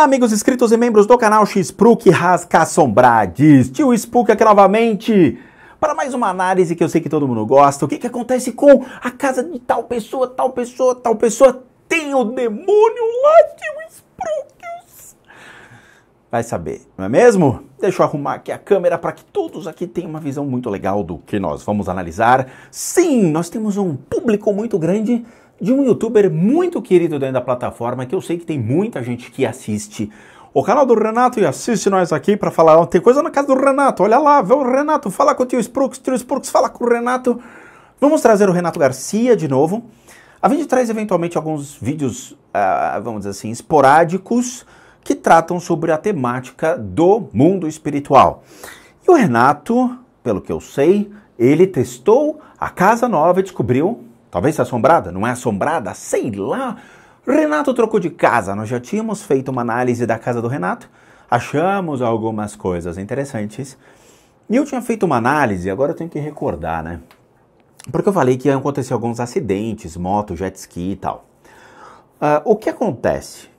Olá, amigos inscritos e membros do canal Xprook Rascassombrades. Tio Spook aqui novamente para mais uma análise que eu sei que todo mundo gosta. O que acontece com a casa de tal pessoa, tal pessoa, tal pessoa? Tem o demônio lá, tio Spook. Vai saber, não é mesmo? Deixa eu arrumar aqui a câmera para que todos aqui tenham uma visão muito legal do que nós vamos analisar. Sim, nós temos um público muito grande de um youtuber muito querido dentro da plataforma, que eu sei que tem muita gente que assiste o canal do Renato e assiste nós aqui para falar, tem coisa na casa do Renato, olha lá, vê o Renato, fala com o tio Sprooks fala com o Renato. Vamos trazer o Renato Garcia de novo. A gente traz eventualmente alguns vídeos, vamos dizer assim, esporádicos, que tratam sobre a temática do mundo espiritual. E o Renato, pelo que eu sei, ele testou a casa nova e descobriu, talvez assombrada, não é assombrada, sei lá. Renato trocou de casa, nós já tínhamos feito uma análise da casa do Renato, achamos algumas coisas interessantes. E eu tinha feito uma análise, agora eu tenho que recordar, né? Porque eu falei que iam acontecer alguns acidentes, moto, jet ski e tal. O que acontece?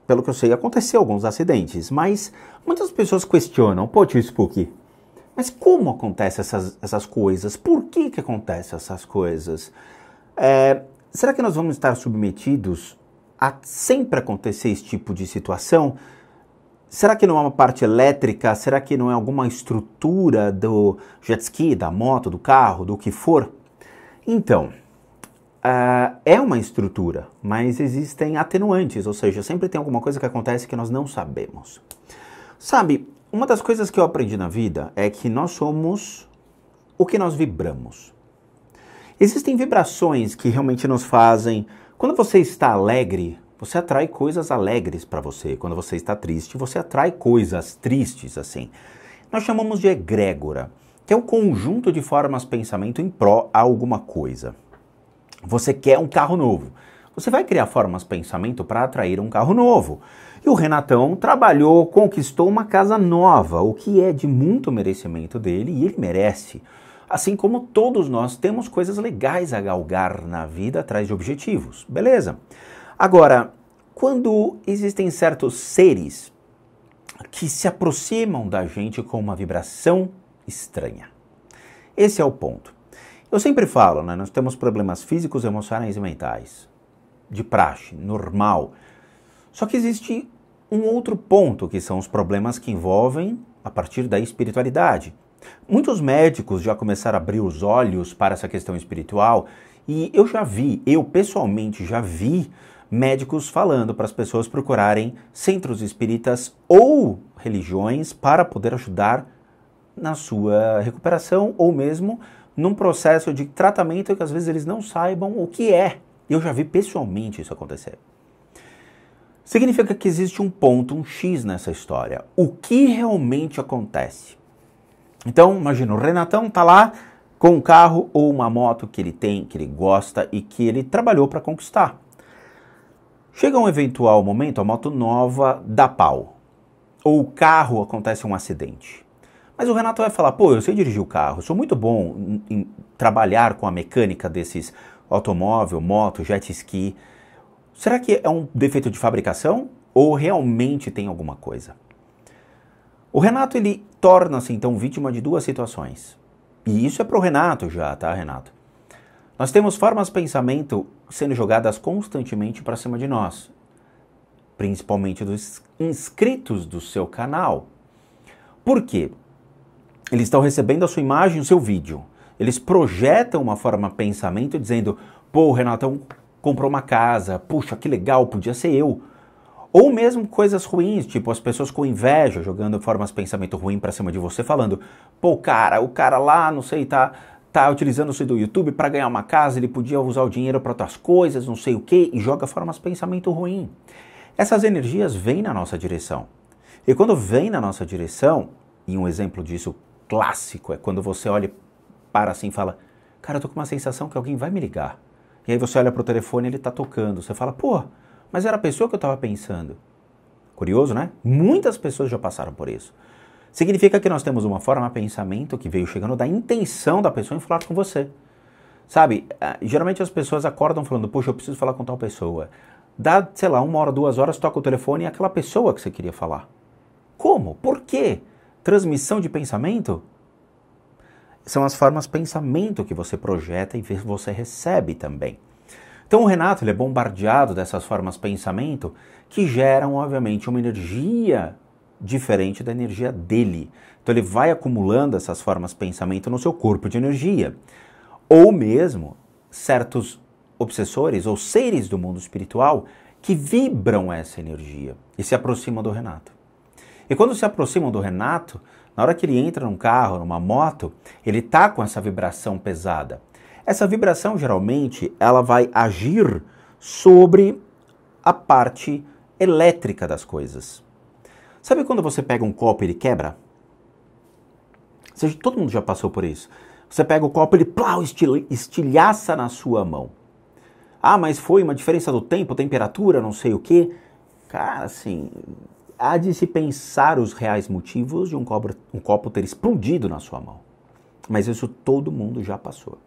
Pelo que eu sei, aconteceu alguns acidentes, mas muitas pessoas questionam, pô, tio Spook, mas como acontecem essas coisas? Por que acontecem essas coisas? Será que nós vamos estar submetidos a sempre acontecer esse tipo de situação? Será que não é uma parte elétrica? Será que não é alguma estrutura do jet ski, da moto, do carro, do que for? Então, é uma estrutura, mas existem atenuantes, ou seja, sempre tem alguma coisa que acontece que nós não sabemos. Sabe, uma das coisas que eu aprendi na vida é que nós somos o que nós vibramos. Existem vibrações que realmente nos fazem... Quando você está alegre, você atrai coisas alegres para você. Quando você está triste, você atrai coisas tristes, assim. Nós chamamos de egrégora, que é o conjunto de formas de pensamento em pró a alguma coisa. Você quer um carro novo. Você vai criar formas de pensamento para atrair um carro novo. E o Renatão trabalhou, conquistou uma casa nova, o que é de muito merecimento dele, e ele merece. Assim como todos nós temos coisas legais a galgar na vida atrás de objetivos. Beleza? Agora, quando existem certos seres que se aproximam da gente com uma vibração estranha. Esse é o ponto. Eu sempre falo, né? Nós temos problemas físicos, emocionais e mentais. De praxe, normal. Só que existe um outro ponto, que são os problemas que envolvem a partir da espiritualidade. Muitos médicos já começaram a abrir os olhos para essa questão espiritual e eu pessoalmente já vi médicos falando para as pessoas procurarem centros espíritas ou religiões para poder ajudar na sua recuperação ou mesmo num processo de tratamento que às vezes eles não saibam o que é. Eu já vi pessoalmente isso acontecer. Significa que existe um ponto, um X nessa história. O que realmente acontece? Então, imagina, o Renatão tá lá com um carro ou uma moto que ele tem, que ele gosta e que ele trabalhou para conquistar. Chega um eventual momento, a moto nova dá pau. Ou o carro acontece um acidente. Mas o Renato vai falar, pô, eu sei dirigir o carro, eu sou muito bom em trabalhar com a mecânica desses automóvel, moto, jet ski. Será que é um defeito de fabricação ou realmente tem alguma coisa? O Renato, ele torna-se, então, vítima de duas situações. E isso é pro Renato já, tá, Renato? Nós temos formas de pensamento sendo jogadas constantemente para cima de nós. Principalmente dos inscritos do seu canal. Por quê? Eles estão recebendo a sua imagem, o seu vídeo. Eles projetam uma forma de pensamento dizendo, pô, o Renatão comprou uma casa, puxa, que legal, podia ser eu. Ou mesmo coisas ruins, tipo as pessoas com inveja, jogando formas de pensamento ruim pra cima de você, falando, pô, o cara lá, não sei, tá utilizando-se do YouTube para ganhar uma casa, ele podia usar o dinheiro para outras coisas, não sei o quê, e joga formas de pensamento ruim. Essas energias vêm na nossa direção. E quando vem na nossa direção, e um exemplo disso clássico é quando você olha para assim e fala, cara, eu tô com uma sensação que alguém vai me ligar. E aí você olha pro telefone e ele tá tocando, você fala, pô, mas era a pessoa que eu estava pensando. Curioso, né? Muitas pessoas já passaram por isso. Significa que nós temos uma forma de pensamento que veio chegando da intenção da pessoa em falar com você. Sabe, geralmente as pessoas acordam falando, poxa, eu preciso falar com tal pessoa. dá, sei lá, 1 hora, 2 horas, toca o telefone e é aquela pessoa que você queria falar. Como? Por quê? Transmissão de pensamento? São as formas de pensamento que você projeta e você recebe também. Então o Renato ele é bombardeado dessas formas de pensamento que geram, obviamente, uma energia diferente da energia dele. Então ele vai acumulando essas formas de pensamento no seu corpo de energia. Ou mesmo certos obsessores ou seres do mundo espiritual que vibram essa energia e se aproximam do Renato. E quando se aproximam do Renato, na hora que ele entra num carro, numa moto, ele está com essa vibração pesada. Essa vibração, geralmente, ela vai agir sobre a parte elétrica das coisas. Sabe quando você pega um copo e ele quebra? Todo mundo já passou por isso. Você pega o copo e ele plau, estilhaça na sua mão. Ah, mas foi uma diferença do tempo, temperatura, não sei o quê. Cara, assim, há de se pensar os reais motivos de um copo ter explodido na sua mão. Mas isso todo mundo já passou.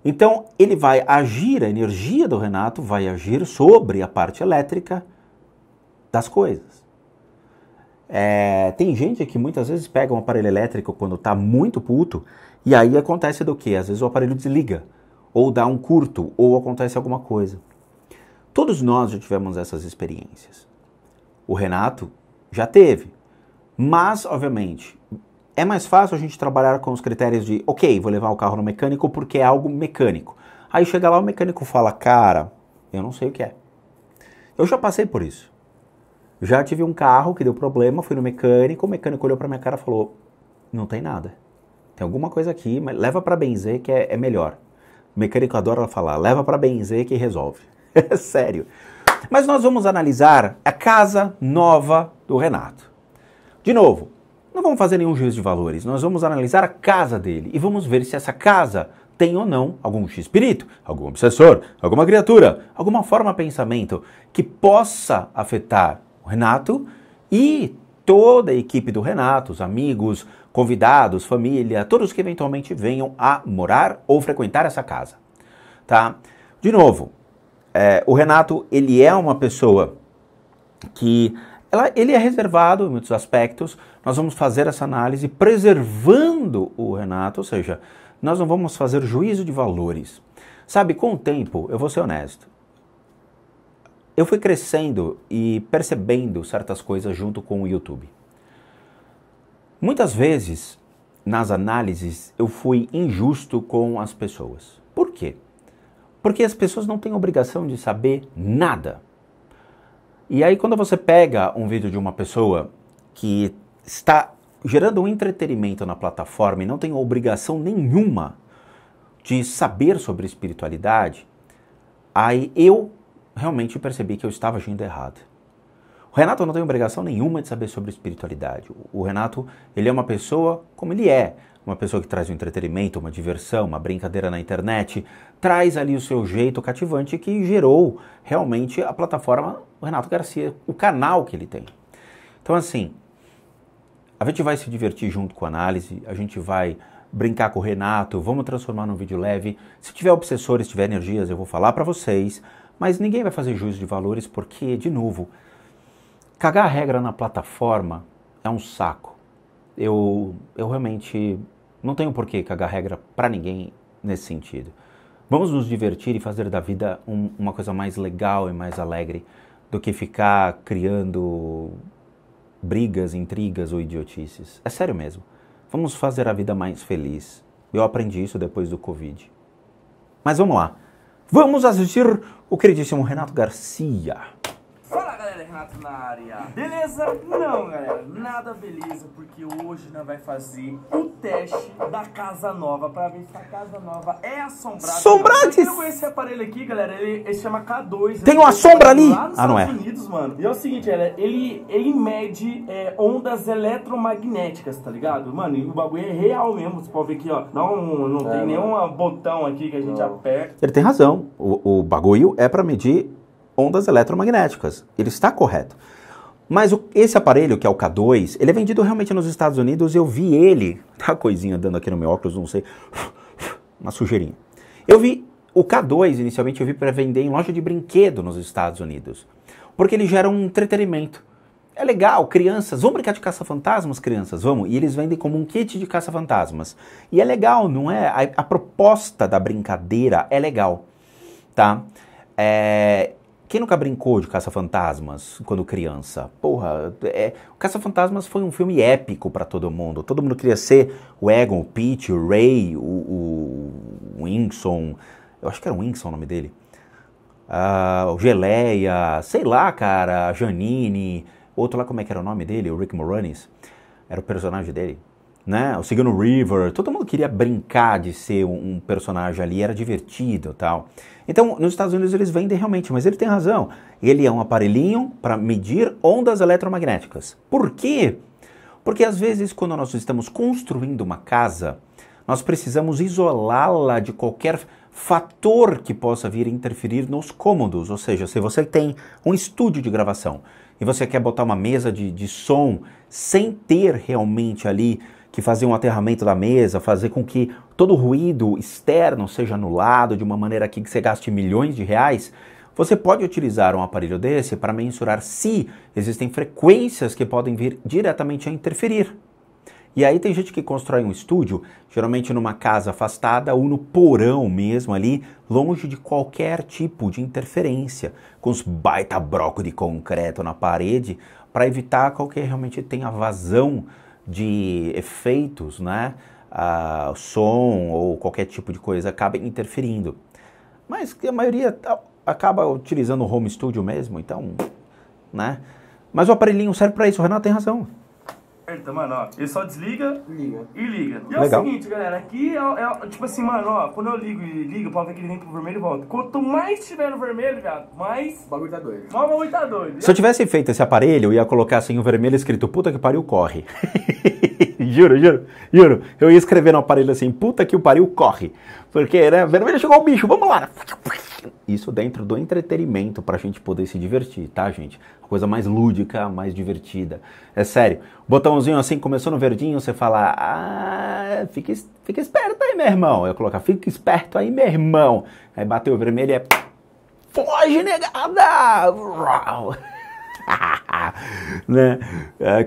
Então, ele vai agir, a energia do Renato vai agir sobre a parte elétrica das coisas. Tem gente que muitas vezes pega um aparelho elétrico quando está muito puto, e aí acontece do quê? Às vezes o aparelho desliga, ou dá um curto, ou acontece alguma coisa. Todos nós já tivemos essas experiências. O Renato já teve, mas, obviamente, é mais fácil a gente trabalhar com os critérios de, ok, vou levar o carro no mecânico porque é algo mecânico. Aí chega lá, o mecânico fala, cara, eu não sei o que é. Eu já passei por isso. Já tive um carro que deu problema, fui no mecânico, o mecânico olhou pra minha cara e falou, não tem nada. Tem alguma coisa aqui, mas leva pra benzer que é melhor. O mecânico adora falar, leva pra benzer que resolve. É sério. Mas nós vamos analisar a casa nova do Renato. De novo, não vamos fazer nenhum juízo de valores, nós vamos analisar a casa dele e vamos ver se essa casa tem ou não algum espírito, algum obsessor, alguma criatura, alguma forma de pensamento que possa afetar o Renato e toda a equipe do Renato, os amigos, convidados, família, todos que eventualmente venham a morar ou frequentar essa casa. Tá? De novo, o Renato, ele é uma pessoa que ele é reservado em muitos aspectos. Nós vamos fazer essa análise preservando o Renato, ou seja, nós não vamos fazer juízo de valores. Sabe, com o tempo, eu vou ser honesto, eu fui crescendo e percebendo certas coisas junto com o YouTube. Muitas vezes, nas análises, eu fui injusto com as pessoas. Por quê? Porque as pessoas não têm obrigação de saber nada. E aí, quando você pega um vídeo de uma pessoa que está gerando um entretenimento na plataforma e não tem obrigação nenhuma de saber sobre espiritualidade, aí eu realmente percebi que eu estava agindo errado. O Renato não tem obrigação nenhuma de saber sobre espiritualidade. O Renato, ele é uma pessoa como ele é. Uma pessoa que traz um entretenimento, uma diversão, uma brincadeira na internet, traz ali o seu jeito cativante que gerou realmente a plataforma o Renato Garcia, o canal que ele tem. Então assim, a gente vai se divertir junto com a análise, a gente vai brincar com o Renato, vamos transformar num vídeo leve. Se tiver obsessores, tiver energias, eu vou falar para vocês, mas ninguém vai fazer juízo de valores porque, de novo, cagar a regra na plataforma é um saco. Eu realmente não tenho por que cagar regra para ninguém nesse sentido. Vamos nos divertir e fazer da vida uma coisa mais legal e mais alegre do que ficar criando brigas, intrigas ou idiotices. É sério mesmo. Vamos fazer a vida mais feliz. Eu aprendi isso depois do Covid. Mas vamos lá. Vamos assistir o queridíssimo Renato Garcia. Fala galera, Renato na área. Beleza? Não galera, nada beleza, porque hoje nós vai fazer o teste da casa nova, pra ver se a casa nova é assombrada. Assombrades! Eu conheço esse aparelho aqui, galera, ele se chama K2. Tem uma sombra ali? Lá nos não é. Estados Unidos, mano. E é o seguinte, galera, ele mede ondas eletromagnéticas, tá ligado? Mano, e o bagulho é real mesmo, você pode ver aqui, ó. Não tem nenhum botão aqui que a gente aperta. Ele tem razão, o bagulho é pra medir ondas eletromagnéticas. Ele está correto. Mas esse aparelho, que é o K2, ele é vendido realmente nos Estados Unidos. Eu vi ele, tá a coisinha dando aqui no meu óculos, não sei, uma sujeirinha. Eu vi O K2, inicialmente, eu vi para vender em loja de brinquedo nos Estados Unidos, porque ele gera um entretenimento. É legal, crianças, vamos brincar de caça-fantasmas, crianças, vamos? E eles vendem como um kit de caça-fantasmas. E é legal, não é? A proposta da brincadeira é legal, tá? Quem nunca brincou de caça-fantasmas quando criança? Porra, o Caça-Fantasmas foi um filme épico pra todo mundo. Todo mundo queria ser o Egon, o Pete, o Ray, o Winston. Eu acho que era o Winston o nome dele. O Geleia, sei lá, cara, a Janine. Outro lá, como é que era o nome dele? O Rick Moranis. Era o personagem dele. Né? O Sigourney Weaver. Todo mundo queria brincar de ser um personagem ali. Era divertido e tal. Então, nos Estados Unidos eles vendem realmente, mas ele tem razão. Ele é um aparelhinho para medir ondas eletromagnéticas. Por quê? Porque às vezes quando nós estamos construindo uma casa, nós precisamos isolá-la de qualquer fator que possa vir a interferir nos cômodos. Ou seja, se você tem um estúdio de gravação e você quer botar uma mesa de som sem ter realmente ali que fazer um aterramento da mesa, fazer com que todo o ruído externo seja anulado de uma maneira que você gaste milhões de reais, você pode utilizar um aparelho desse para mensurar se existem frequências que podem vir diretamente a interferir. E aí tem gente que constrói um estúdio, geralmente numa casa afastada ou no porão mesmo ali, longe de qualquer tipo de interferência, com os baita broco de concreto na parede, para evitar qualquer realmente tenha vazão de efeitos, né? Som ou qualquer tipo de coisa acaba interferindo. Mas a maioria acaba utilizando o home studio mesmo, então, né? Mas o aparelhinho serve para isso, o Renato tem razão. Mano, ó, ele só desliga e liga. E é Legal. o seguinte, galera, aqui é tipo assim, mano, ó, quando eu ligo e ligo, pode ver que ele vem pro vermelho e volta. Quanto mais tiver no vermelho, viado, mais... O bagulho tá doido. Mais o bagulho tá doido. Se eu tivesse feito esse aparelho, eu ia colocar assim o vermelho escrito, puta que pariu, corre. Juro. Eu ia escrever no aparelho assim, puta que o pariu, corre. Porque, né, vermelho chegou o bicho, vamos lá. Isso dentro do entretenimento pra gente poder se divertir, tá, gente? A coisa mais lúdica, mais divertida. É sério, botãozinho assim, começou no verdinho, você fala, fica esperto aí, meu irmão. Eu ia colocar, fica esperto aí, meu irmão. Aí bateu o vermelho e foge, negada! Uau. Né?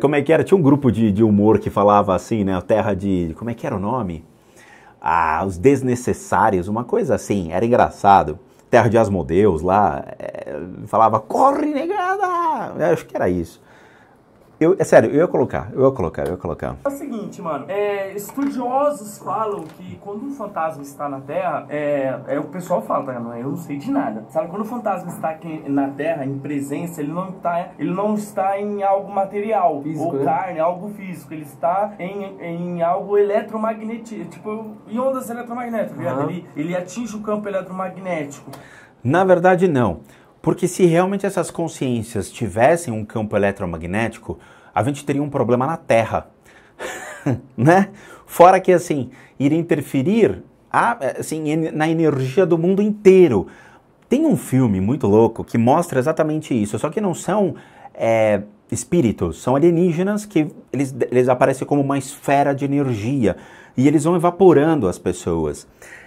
Como é que era? Tinha um grupo de humor que falava assim, né? A terra de... Como é que era o nome? Os desnecessários, uma coisa assim, era engraçado. Terra de Asmodeus lá, falava, corre, negada! Eu acho que era isso. É sério, eu ia colocar. É o seguinte, mano, estudiosos falam que quando um fantasma está na Terra, o pessoal fala, tá, não, eu não sei de nada. Sabe, quando o fantasma está aqui na Terra, em presença, ele não está em algo material, físico, ou carne, algo físico, ele está em algo eletromagnético, tipo, em ondas eletromagnéticas, ele atinge o campo eletromagnético. Na verdade, não. Porque se realmente essas consciências tivessem um campo eletromagnético, a gente teria um problema na Terra, né? Fora que, assim, iria interferir assim, na energia do mundo inteiro. Tem um filme muito louco que mostra exatamente isso, só que não são espíritos, são alienígenas que eles aparecem como uma esfera de energia e eles vão evaporando as pessoas.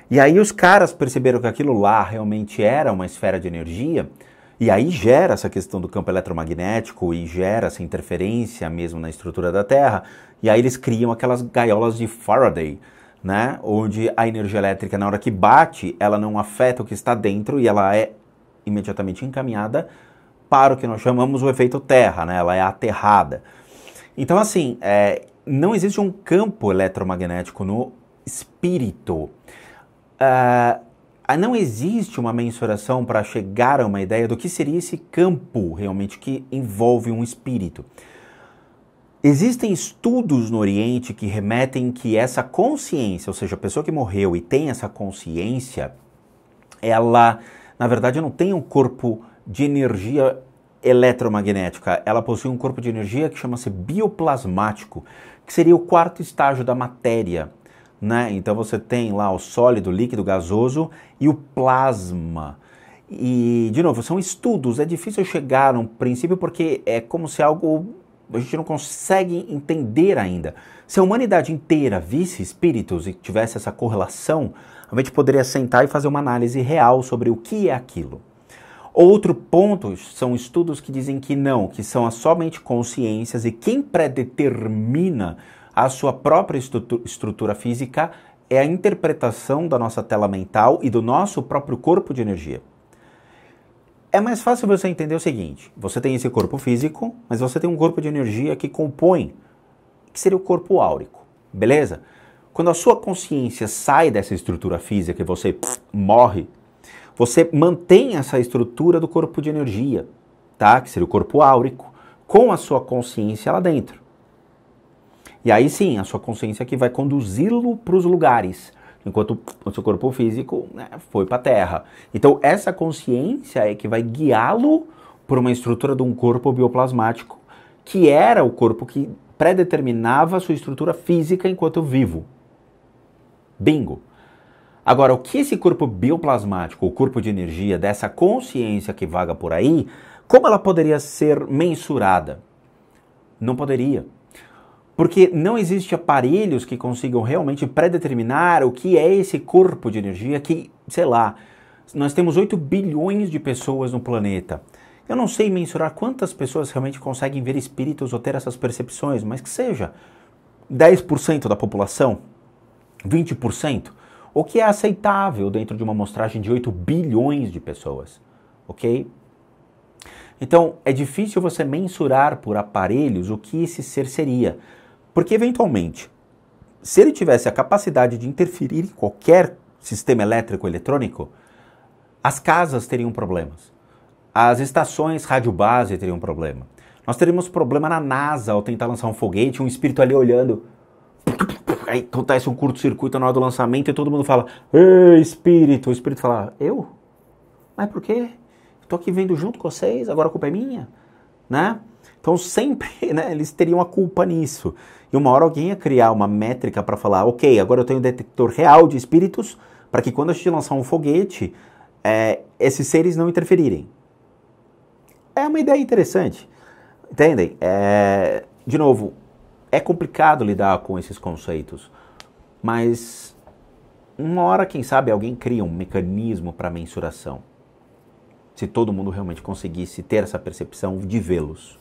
E aí os caras perceberam que aquilo lá realmente era uma esfera de energia. E aí gera essa questão do campo eletromagnético e gera essa interferência mesmo na estrutura da Terra. E aí eles criam aquelas gaiolas de Faraday, né? Onde a energia elétrica, na hora que bate, ela não afeta o que está dentro e ela é imediatamente encaminhada para o que nós chamamos o efeito Terra, né? Ela é aterrada. Então, assim, não existe um campo eletromagnético no espírito. Não existe uma mensuração para chegar a uma ideia do que seria esse campo realmente que envolve um espírito. Existem estudos no Oriente que remetem que essa consciência, ou seja, a pessoa que morreu e tem essa consciência, ela, na verdade, não tem um corpo de energia eletromagnética, ela possui um corpo de energia que chama-se bioplasmático, que seria o quarto estágio da matéria. Né? Então você tem lá o sólido, líquido, gasoso e o plasma. E, de novo, são estudos, é difícil chegar a um princípio porque é como se algo a gente não consegue entender ainda. Se a humanidade inteira visse espíritos e tivesse essa correlação, a gente poderia sentar e fazer uma análise real sobre o que é aquilo. Outro ponto são estudos que dizem que não, que são somente consciências e quem predetermina a sua própria estrutura física é a interpretação da nossa tela mental e do nosso próprio corpo de energia. É mais fácil você entender o seguinte, você tem esse corpo físico, mas você tem um corpo de energia que compõe, que seria o corpo áurico, beleza? Quando a sua consciência sai dessa estrutura física e você morre, você mantém essa estrutura do corpo de energia, tá? Que seria o corpo áurico, com a sua consciência lá dentro. E aí sim, a sua consciência que vai conduzi-lo para os lugares, enquanto o seu corpo físico, né, foi para a Terra. Então essa consciência é que vai guiá-lo por uma estrutura de um corpo bioplasmático, que era o corpo que predeterminava a sua estrutura física enquanto vivo. Bingo! Agora, o que esse corpo bioplasmático, o corpo de energia, dessa consciência que vaga por aí, como ela poderia ser mensurada? Não poderia. Porque não existem aparelhos que consigam realmente predeterminar o que é esse corpo de energia que, sei lá, nós temos 8 bilhões de pessoas no planeta. Eu não sei mensurar quantas pessoas realmente conseguem ver espíritos ou ter essas percepções, mas que seja 10% da população, 20%, o que é aceitável dentro de uma amostragem de 8 bilhões de pessoas, ok? Então, é difícil você mensurar por aparelhos o que esse ser seria. Porque, eventualmente, se ele tivesse a capacidade de interferir em qualquer sistema elétrico ou eletrônico, as casas teriam problemas. As estações rádio-base teriam problema. Nós teríamos problema na NASA ao tentar lançar um foguete, um espírito ali olhando. Aí acontece um curto-circuito na hora do lançamento e todo mundo fala, ei, espírito. O espírito fala, eu? Mas por quê? Estou aqui vendo junto com vocês, agora a culpa é minha, né? Então sempre, né, eles teriam a culpa nisso. E uma hora alguém ia criar uma métrica para falar, ok, agora eu tenho um detector real de espíritos para que quando a gente lançar um foguete, esses seres não interferirem. É uma ideia interessante, entendem? De novo, é complicado lidar com esses conceitos, mas uma hora, quem sabe, alguém cria um mecanismo para mensuração. Se todo mundo realmente conseguisse ter essa percepção de vê-los.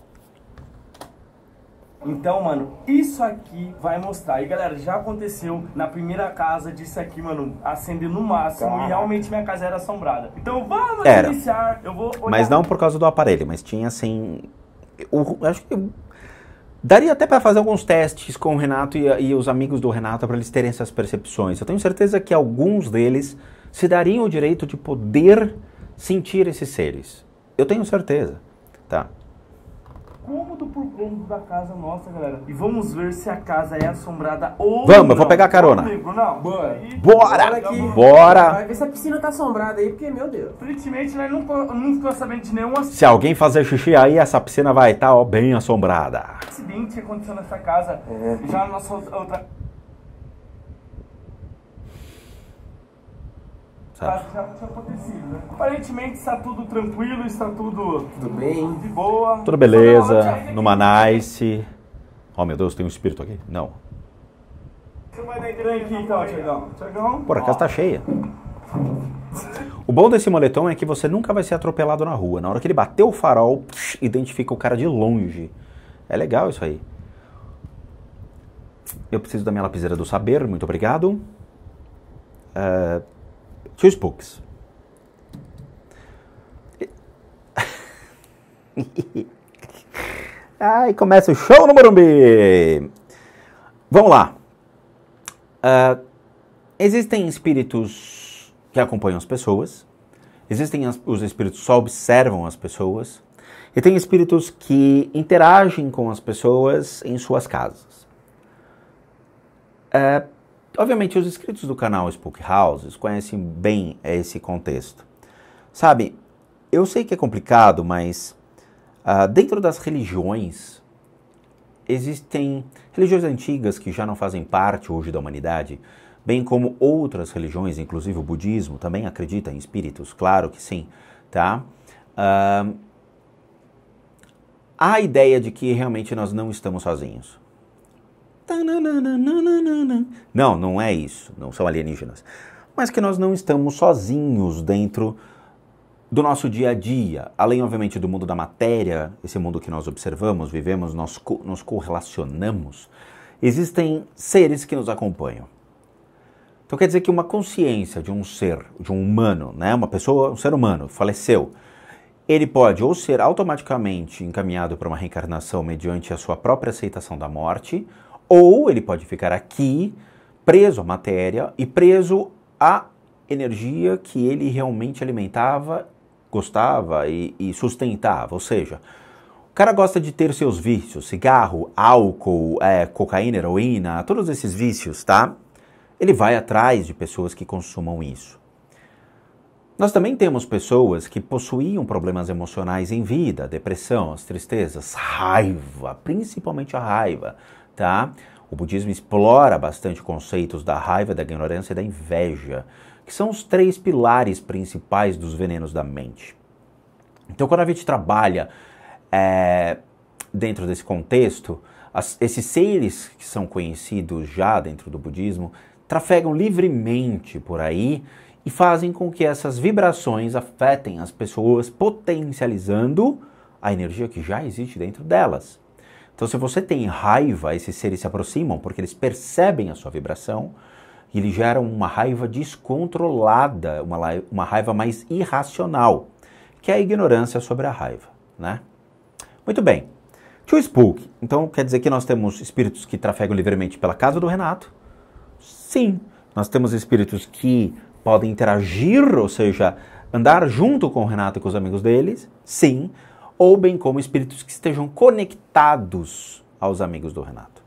Então, mano, isso aqui vai mostrar. E, galera, já aconteceu na primeira casa disso aqui, mano, acender no máximo. Caraca. E realmente minha casa era assombrada. Então, vamos iniciar. Eu vou olhar. Mas não por causa do aparelho, mas tinha, assim... acho que daria até para fazer alguns testes com o Renato e os amigos do Renato para eles terem essas percepções. Eu tenho certeza que alguns deles se dariam o direito de poder sentir esses seres. Eu tenho certeza, tá? Cômodo por cômodo da casa nossa, galera. E vamos ver se a casa é assombrada ou vamos, não. eu vou pegar a carona. Não, bora. Bora. Vai ver se a piscina tá assombrada aí, porque, meu Deus. Aparentemente, nós não ficou sabendo de nenhum Se alguém fazer xixi aí, essa piscina vai estar bem assombrada. acidente que aconteceu nessa casa. Já na nossa outra... já tinha acontecido, né? Aparentemente está tudo tranquilo, está tudo bem, de boa. Tudo beleza, numa nice. Oh meu Deus, tem um espírito aqui. Não. Você vai dar grande aqui então, Tiagão? Por acaso tá cheia. O bom desse moletom é que você nunca vai ser atropelado na rua. Na hora que ele bater o farol, identifica o cara de longe. É legal isso aí. Eu preciso da minha lapiseira do saber, muito obrigado. Two Spooks. Ai, começa o show no Morumbi. Vamos lá. Existem espíritos que acompanham as pessoas. Existem os espíritos que só observam as pessoas. E tem espíritos que interagem com as pessoas em suas casas. Obviamente, os inscritos do canal Spook Houses conhecem bem esse contexto. Sabe, eu sei que é complicado, mas dentro das religiões, existem religiões antigas que já não fazem parte hoje da humanidade, bem como outras religiões, inclusive o budismo, também acredita em espíritos, claro que sim, tá? a ideia de que realmente nós não estamos sozinhos. Não, não é isso, não são alienígenas. Mas que nós não estamos sozinhos dentro do nosso dia a dia. Além, obviamente, do mundo da matéria, esse mundo que nós observamos, vivemos, nos correlacionamos, existem seres que nos acompanham. Então quer dizer que uma consciência de um ser, de um humano, né, uma pessoa, um ser humano, faleceu, ele pode ou ser automaticamente encaminhado para uma reencarnação mediante a sua própria aceitação da morte, ou ele pode ficar aqui, preso à matéria e preso à energia que ele realmente alimentava, gostava e sustentava. Ou seja, o cara gosta de ter seus vícios, cigarro, álcool, cocaína, heroína, todos esses vícios, tá? Ele vai atrás de pessoas que consumam isso. Nós também temos pessoas que possuíam problemas emocionais em vida, depressão, as tristezas, raiva, principalmente a raiva, tá? O budismo explora bastante conceitos da raiva, da ignorância e da inveja, que são os 3 pilares principais dos venenos da mente. Então, quando a gente trabalha dentro desse contexto, esses seres que são conhecidos já dentro do budismo trafegam livremente por aí e fazem com que essas vibrações afetem as pessoas, potencializando a energia que já existe dentro delas. Então, se você tem raiva, esses seres se aproximam porque eles percebem a sua vibração e eles geram uma raiva descontrolada, uma raiva mais irracional, que é a ignorância sobre a raiva, né? Muito bem. Tio Spook, então quer dizer que nós temos espíritos que trafegam livremente pela casa do Renato? Sim. Nós temos espíritos que podem interagir, ou seja, andar junto com o Renato e com os amigos deles? Sim. Ou bem como espíritos que estejam conectados aos amigos do Renato.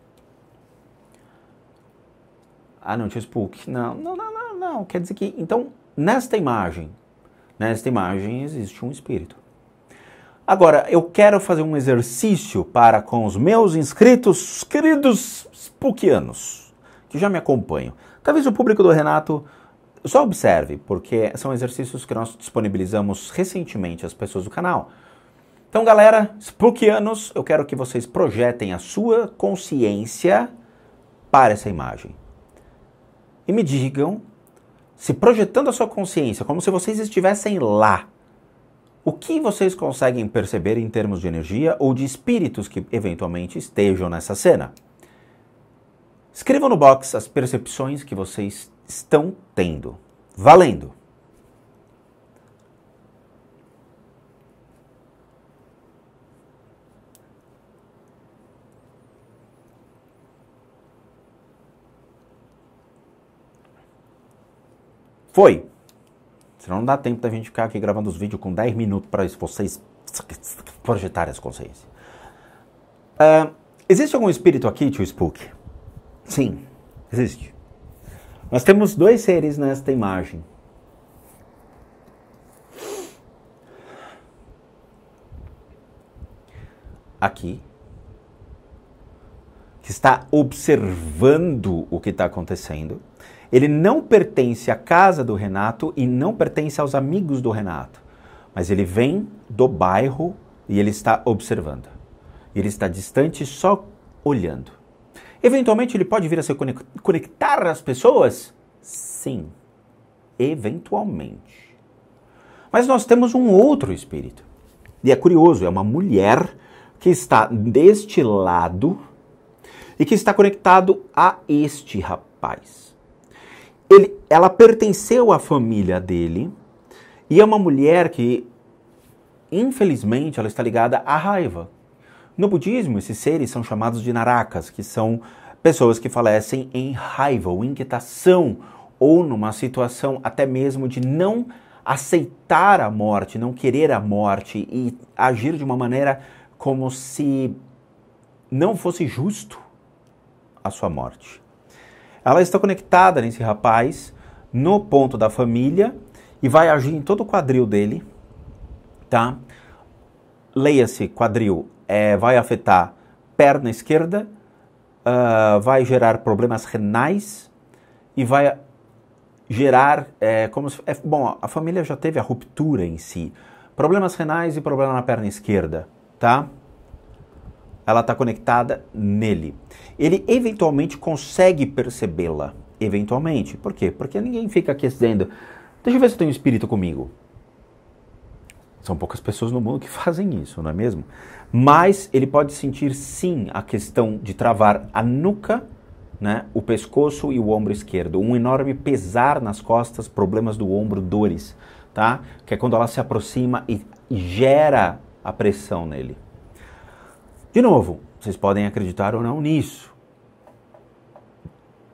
Ah, não, Tio Spook. Não. Quer dizer que, então, nesta imagem existe um espírito. Agora, eu quero fazer um exercício para com os meus inscritos, queridos spookianos, que já me acompanham. Talvez o público do Renato só observe, porque são exercícios que nós disponibilizamos recentemente às pessoas do canal. Então, galera, spookianos, eu quero que vocês projetem a sua consciência para essa imagem. E me digam, se projetando a sua consciência como se vocês estivessem lá, o que vocês conseguem perceber em termos de energia ou de espíritos que eventualmente estejam nessa cena? Escrevam no box as percepções que vocês estão tendo. Valendo! Foi! Senão não dá tempo da gente ficar aqui gravando os vídeos com 10 minutos para vocês projetarem as consciências. Existe algum espírito aqui, Tio Spook? Sim, existe. Nós temos 2 seres nesta imagem. Aqui. Que está observando o que está acontecendo. Ele não pertence à casa do Renato e não pertence aos amigos do Renato. Mas ele vem do bairro e ele está observando. Ele está distante só olhando. Eventualmente ele pode vir a se conectar às pessoas? Sim, eventualmente. Mas nós temos um outro espírito. E é curioso, é uma mulher que está deste lado e que está conectado a este rapaz. Ela pertenceu à família dele e é uma mulher que, infelizmente, ela está ligada à raiva. No budismo, esses seres são chamados de narakas, que são pessoas que falecem em raiva ou inquietação, ou numa situação até mesmo de não aceitar a morte, não querer a morte e agir de uma maneira como se não fosse justo a sua morte. Ela está conectada nesse rapaz, no ponto da família, e vai agir em todo o quadril dele, tá? Leia-se, quadril, vai afetar perna esquerda, vai gerar problemas renais e vai gerar, bom, a família já teve a ruptura em si, problemas renais e problema na perna esquerda, tá? ela está conectada nele. Ele eventualmente consegue percebê-la, eventualmente. Por quê? Porque ninguém fica aqui dizendo, deixa eu ver se eu tenho um espírito comigo. São poucas pessoas no mundo que fazem isso, não é mesmo? Mas ele pode sentir sim a questão de travar a nuca, né, o pescoço e o ombro esquerdo. Um enorme pesar nas costas, problemas do ombro, dores, tá? Que é quando ela se aproxima e gera a pressão nele. De novo, vocês podem acreditar ou não nisso,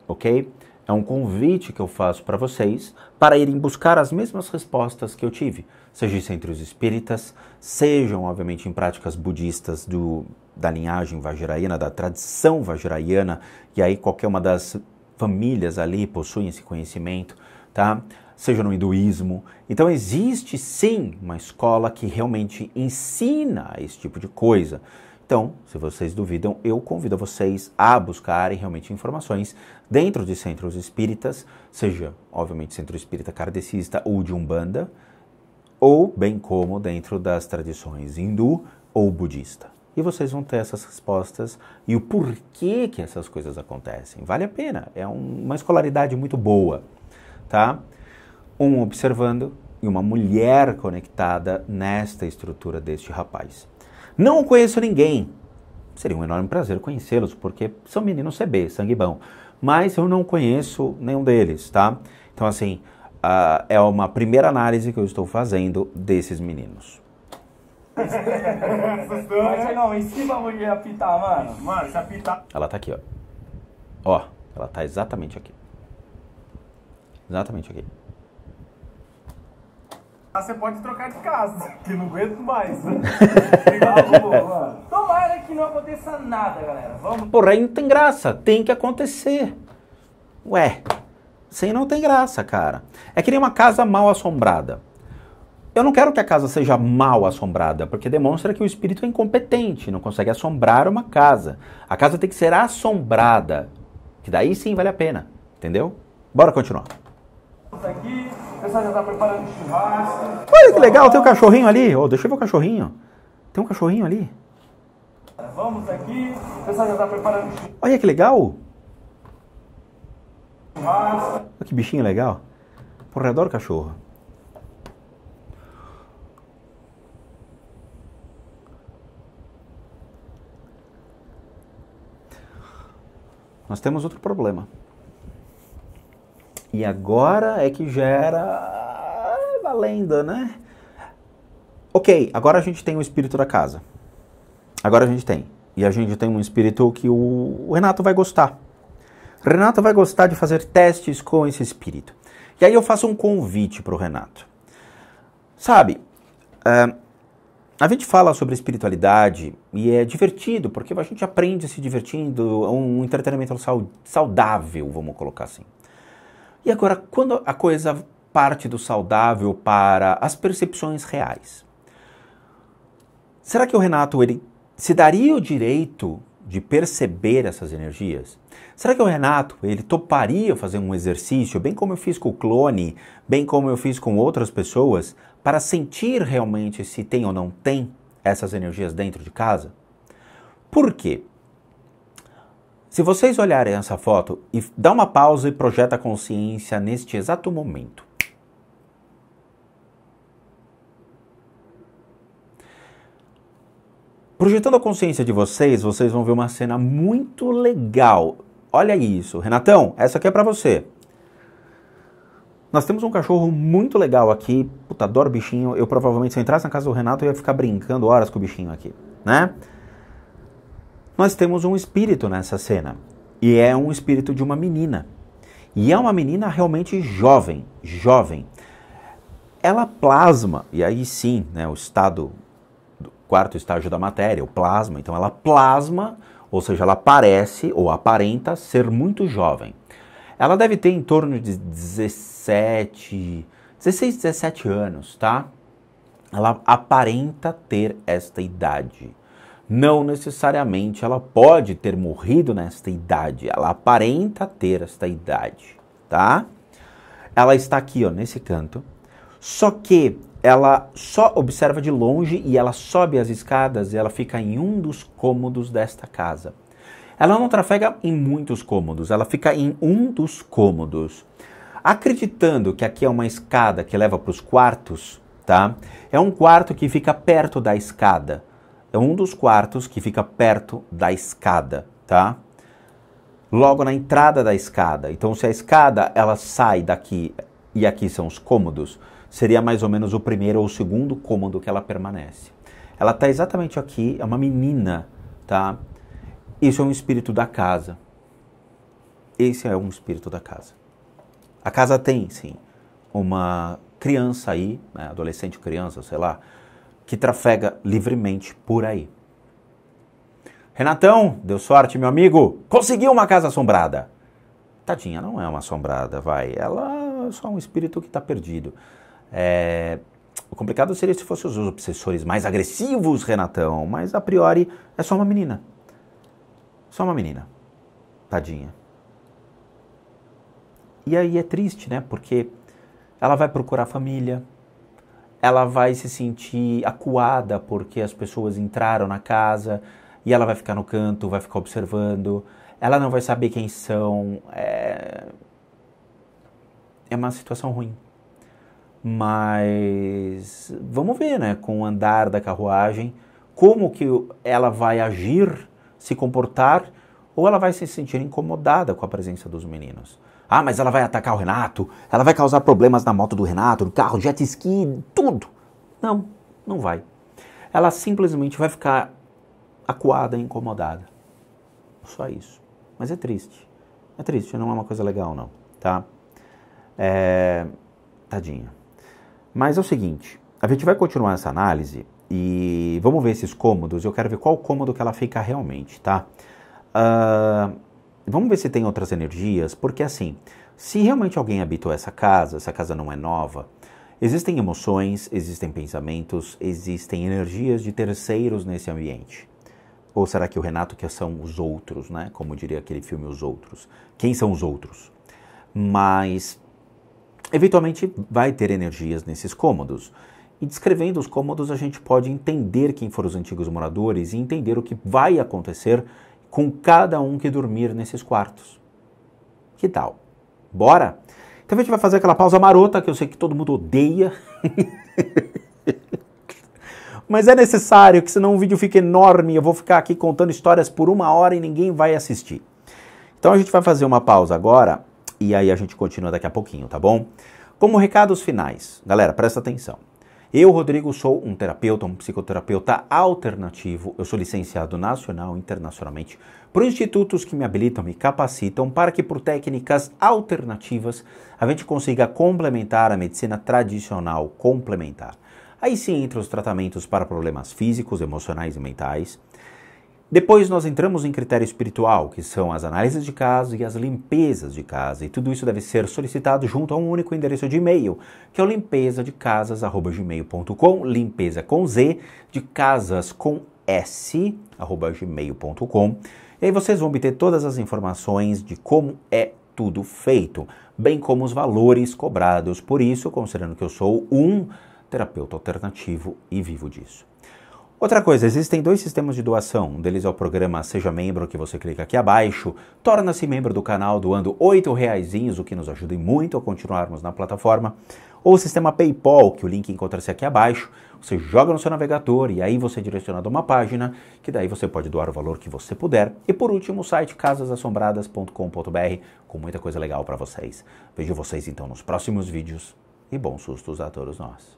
ok? É um convite que eu faço para vocês para irem buscar as mesmas respostas que eu tive, seja em centros espíritas, sejam, obviamente, em práticas budistas da linhagem vajrayana, da tradição vajrayana, e aí qualquer uma das famílias ali possuem esse conhecimento, tá? Seja no hinduísmo. Então existe sim uma escola que realmente ensina esse tipo de coisa. Então, se vocês duvidam, eu convido vocês a buscarem realmente informações dentro de centros espíritas, seja, obviamente, centro espírita kardecista ou de Umbanda, ou bem como dentro das tradições hindu ou budista. E vocês vão ter essas respostas e o porquê que essas coisas acontecem. Vale a pena, é uma escolaridade muito boa, tá? Um observando e uma mulher conectada nesta estrutura deste rapaz. Não conheço ninguém. Seria um enorme prazer conhecê-los, porque são meninos CB, sangue bom. Mas eu não conheço nenhum deles, tá? Então, assim, é uma primeira análise que eu estou fazendo desses meninos. Mas não, em cima a mulher apitar, mano. Mano, se apitar... Ela tá aqui, ó. Ó, ela tá exatamente aqui. Exatamente aqui. Você pode trocar de casa, que não aguento mais. Tomara que não aconteça nada, galera. Vamos. Porra, aí não tem graça. Tem que acontecer. Ué, isso aí não tem graça, cara. É que nem uma casa mal assombrada. Eu não quero que a casa seja mal assombrada, porque demonstra que o espírito é incompetente, não consegue assombrar uma casa. A casa tem que ser assombrada, que daí sim vale a pena, entendeu? Bora continuar. Aqui, o pessoal já tá preparando o churrasco. Olha que legal, tem um cachorrinho ali. Oh, deixa eu ver o cachorrinho. Tem um cachorrinho ali. Vamos aqui, o pessoal já tá preparando o Olha que legal. churrasco. Olha que bichinho legal. Porra, eu adoro cachorro. Nós temos outro problema. E agora é que gera valendo, né? Ok, agora a gente tem o espírito da casa. Agora a gente tem. E a gente tem um espírito que o Renato vai gostar. Renato vai gostar de fazer testes com esse espírito. E aí eu faço um convite para o Renato. Sabe, a gente fala sobre espiritualidade e é divertido, porque a gente aprende se divertindo, é um entretenimento saudável, vamos colocar assim. E agora, quando a coisa parte do saudável para as percepções reais, será que o Renato ele se daria o direito de perceber essas energias? Será que o Renato ele toparia fazer um exercício, bem como eu fiz com o clone, bem como eu fiz com outras pessoas, para sentir realmente se tem ou não tem essas energias dentro de casa? Por quê? Se vocês olharem essa foto e dá uma pausa e projeta a consciência neste exato momento. Projetando a consciência de vocês, vocês vão ver uma cena muito legal. Olha isso. Renatão, essa aqui é pra você. Nós temos um cachorro muito legal aqui. Puta, adoro bichinho. Eu provavelmente, se eu entrasse na casa do Renato, eu ia ficar brincando horas com o bichinho aqui, né? Nós temos um espírito nessa cena. E é um espírito de uma menina. E é uma menina realmente jovem. Jovem. Ela plasma, e aí sim, né, o estado, do quarto estágio da matéria, o plasma. Então ela plasma, ou seja, ela parece ou aparenta ser muito jovem. Ela deve ter em torno de 16, 17 anos, tá? Ela aparenta ter esta idade. Não necessariamente ela pode ter morrido nesta idade. Ela aparenta ter esta idade, tá? Ela está aqui, ó, nesse canto. Só que ela só observa de longe e ela sobe as escadas e ela fica em um dos cômodos desta casa. Ela não trafega em muitos cômodos, ela fica em um dos cômodos. Acreditando que aqui é uma escada que leva para os quartos, tá? É um quarto que fica perto da escada. É um dos quartos que fica perto da escada, tá? Logo na entrada da escada. Então, se a escada ela sai daqui e aqui são os cômodos, seria mais ou menos o primeiro ou o segundo cômodo que ela permanece. Ela está exatamente aqui, é uma menina, tá? Isso é um espírito da casa. Esse é um espírito da casa. A casa tem, sim, uma criança aí, né, adolescente, criança, sei lá, que trafega livremente por aí. Renatão, deu sorte, meu amigo. Conseguiu uma casa assombrada. Tadinha, não é uma assombrada, vai. Ela é só um espírito que está perdido. O complicado seria se fossem os obsessores mais agressivos, Renatão. Mas, a priori, é só uma menina. Só uma menina. Tadinha. E aí é triste, né? Porque ela vai procurar família. Ela vai se sentir acuada porque as pessoas entraram na casa e ela vai ficar no canto, vai ficar observando. Ela não vai saber quem são. É uma situação ruim. Mas vamos ver, né, com o andar da carruagem, como que ela vai agir, se comportar, ou ela vai se sentir incomodada com a presença dos meninos. Ah, mas ela vai atacar o Renato, ela vai causar problemas na moto do Renato, no carro, jet ski, tudo. Não, não vai. Ela simplesmente vai ficar acuada e incomodada. Só isso. Mas é triste. É triste, não é uma coisa legal não, tá? Tadinha. Mas é o seguinte, a gente vai continuar essa análise e vamos ver esses cômodos. Eu quero ver qual cômodo que ela fica realmente, tá? Vamos ver se tem outras energias, porque assim, se realmente alguém habitou essa casa não é nova, existem emoções, existem pensamentos, existem energias de terceiros nesse ambiente. Ou será que o Renato que são os outros, né? Como diria aquele filme Os Outros. Quem são os outros? Mas, eventualmente, vai ter energias nesses cômodos. E descrevendo os cômodos, a gente pode entender quem foram os antigos moradores e entender o que vai acontecer com cada um que dormir nesses quartos. Que tal? Bora? Então a gente vai fazer aquela pausa marota que eu sei que todo mundo odeia. Mas é necessário, que senão o vídeo fica enorme. Eu vou ficar aqui contando histórias por 1 hora e ninguém vai assistir. Então a gente vai fazer uma pausa agora e aí a gente continua daqui a pouquinho, tá bom? Como recados finais, galera, presta atenção. Eu, Rodrigo, sou um terapeuta, um psicoterapeuta alternativo. Eu sou licenciado nacional e internacionalmente por institutos que me habilitam, me capacitam para que por técnicas alternativas a gente consiga complementar a medicina tradicional complementar. Aí sim entra os tratamentos para problemas físicos, emocionais e mentais. Depois nós entramos em critério espiritual, que são as análises de caso e as limpezas de casa. E tudo isso deve ser solicitado junto a um único endereço de e-mail, que é o limpezadecasas@gmail.com, limpeza com Z, de casas com S, @gmail.com. E aí vocês vão obter todas as informações de como é tudo feito, bem como os valores cobrados. Por isso, considerando que eu sou um terapeuta alternativo e vivo disso. Outra coisa, existem 2 sistemas de doação. Um deles é o programa Seja Membro, que você clica aqui abaixo, torna-se membro do canal doando R$8, o que nos ajuda muito a continuarmos na plataforma. Ou o sistema PayPal, que o link encontra-se aqui abaixo. Você joga no seu navegador e aí você é direcionado a uma página, que daí você pode doar o valor que você puder. E por último, o site casasassombradas.com.br, com muita coisa legal para vocês. Vejo vocês então nos próximos vídeos e bons sustos a todos nós.